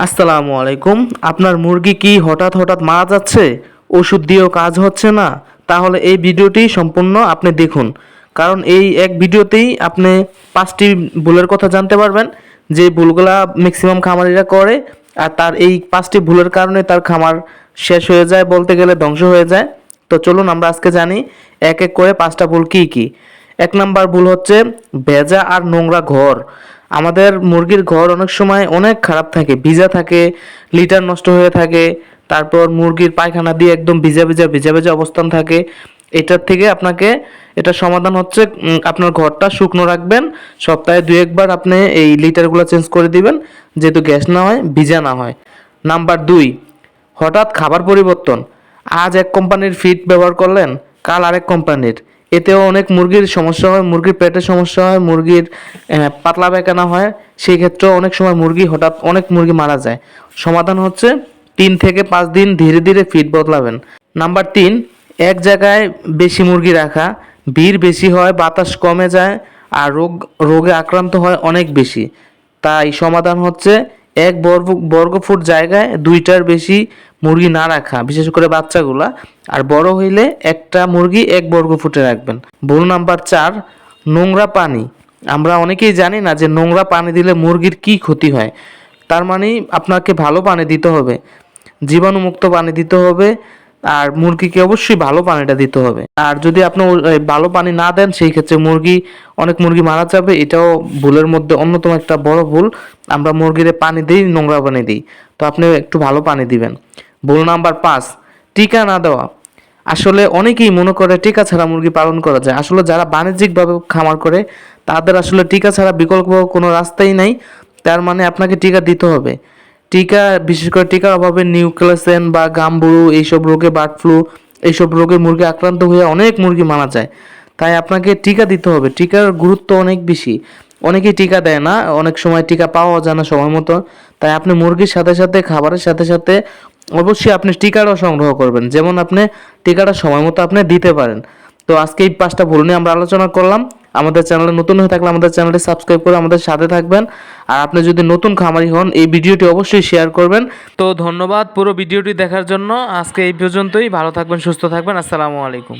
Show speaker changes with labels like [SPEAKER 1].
[SPEAKER 1] আসসালামু আলাইকুম। আপনার মুরগি কি হঠাৎ হঠাৎ মারা যাচ্ছে, ওষুধ দিয়েও কাজ হচ্ছে না? তাহলে এই ভিডিওটি সম্পূর্ণ আপনি দেখুন, কারণ এই এক ভিডিওতেই আপনি 5টি ভুলের কথা জানতে পারবেন, যে ভুলগুলা ম্যাক্সিমাম খামারিরা করে। আর তার এই 5টি ভুলের কারণে তার খামার শেষ হয়ে যায়, বলতে গেলে ধ্বংস হয়ে যায়। তো চলুন আমরা আজকে জানি এক এক করে 5টা ভুল কী কী। 1 নাম্বার ভুল হচ্ছে ভেজা আর নোংরা ঘর। আমাদের মুরগির ঘর অনেক সময় অনেক খারাপ থাকে, ভিজা থাকে, লিটার নষ্ট হয়ে থাকে। তারপর মুরগির পায়খানা দিয়ে একদম ভিজা ভিজা ভিজা ভিজা অবস্থান থাকে। এটার থেকে আপনাকে এটার সমাধান হচ্ছে আপনার ঘরটা শুকনো রাখবেন। সপ্তাহে 2-1 বার আপনি এই লিটারগুলো চেঞ্জ করে দিবেন, যেহেতু গ্যাস না হয়, ভিজা না হয়। নাম্বার 2, হঠাৎ খাবার পরিবর্তন। আজ এক কোম্পানির ফিড ব্যবহার করলেন, কাল আরেক কোম্পানির। এতেও অনেক মুরগির সমস্যা হয়, মুরগির পেটের সমস্যা হয়, মুরগির পাতলা পায়খানা হয়। সেই ক্ষেত্রেও অনেক সময় হঠাৎ অনেক মুরগি মারা যায়। সমাধান হচ্ছে 3 থেকে 5 দিন ধীরে ধীরে ফিড বদলাবেন। নাম্বার 3, এক জায়গায় বেশি মুরগি রাখা। ভিড় বেশি হয়, বাতাস কমে যায়, আর রোগে আক্রান্ত হয় অনেক বেশি। তাই সমাধান হচ্ছে 1 বর্গফুট জায়গায় 2টার বেশি মুরগি না রাখা, বিশেষ করে বাচ্চাগুলা। আর বড় হইলে একটা মুরগি 1 বর্গফুটে রাখবেন। ভুল নাম্বার 4, নোংরা পানি। আমরা অনেকেই জানি না যে নোংরা পানি দিলে মুরগির কি ক্ষতি হয়। তার মানে আপনাকে ভালো পানি দিতে হবে, জীবাণুমুক্ত পানি দিতে হবে। আর মুরগিকে অবশ্যই ভালো পানিটা দিতে হবে। আর যদি আপনি ভালো পানি না দেন, সেই ক্ষেত্রে অনেক মুরগি মারা যাবে। এটাও ভুলের মধ্যে অন্যতম একটা বড় ভুল। আমরা মুরগিরে পানি দিই, নোংরা পানি দিই। তো আপনি একটু ভালো পানি দিবেন। ভুল নাম্বার 5, টিকা না দেওয়া। আসলে অনেকেই মনে করে টিকা ছাড়া মুরগি পালন করা যায়। আসলে যারা বাণিজ্যিকভাবে খামার করে, তাদের আসলে টিকা ছাড়া বিকল্প কোনো রাস্তাই নাই। তার মানে আপনাকে টিকা দিতে হবে। টিকা, বিশেষ করে টিকার অভাবে নিউক্যাসেন বা গাম্বুরু এইসব রোগে, বার্ড ফ্লু এইসব রোগে মুরগি আক্রান্ত হয়ে অনেক মুরগি মারা যায়। তাই আপনাকে টিকা দিতে হবে। টিকার গুরুত্ব অনেক বেশি। অনেকেই টিকা দেয় না, অনেক সময় টিকা পাওয়া যায় না সময় মতো। তাই আপনি মুরগির সাথে সাথে, খাবারের সাথে সাথে অবশ্যই আপনি টিকাটাও সংগ্রহ করবেন, যেমন আপনি টিকাটা সময় মতো আপনি দিতে পারেন। তো আজকে এই 5টা ভুল নিয়ে আমরা আলোচনা করলাম। আমাদের চ্যানেলে নতুন হয়ে থাকলে আমাদের চ্যানেলটি সাবস্ক্রাইব করে আমাদের সাথে থাকবেন। আর আপনি যদি নতুন খামারি হন, এই ভিডিওটি অবশ্যই শেয়ার করবেন। তো ধন্যবাদ পুরো ভিডিওটি দেখার জন্য। আজকে এই পর্যন্তই। ভালো থাকবেন, সুস্থ থাকবেন। আসসালামু আলাইকুম।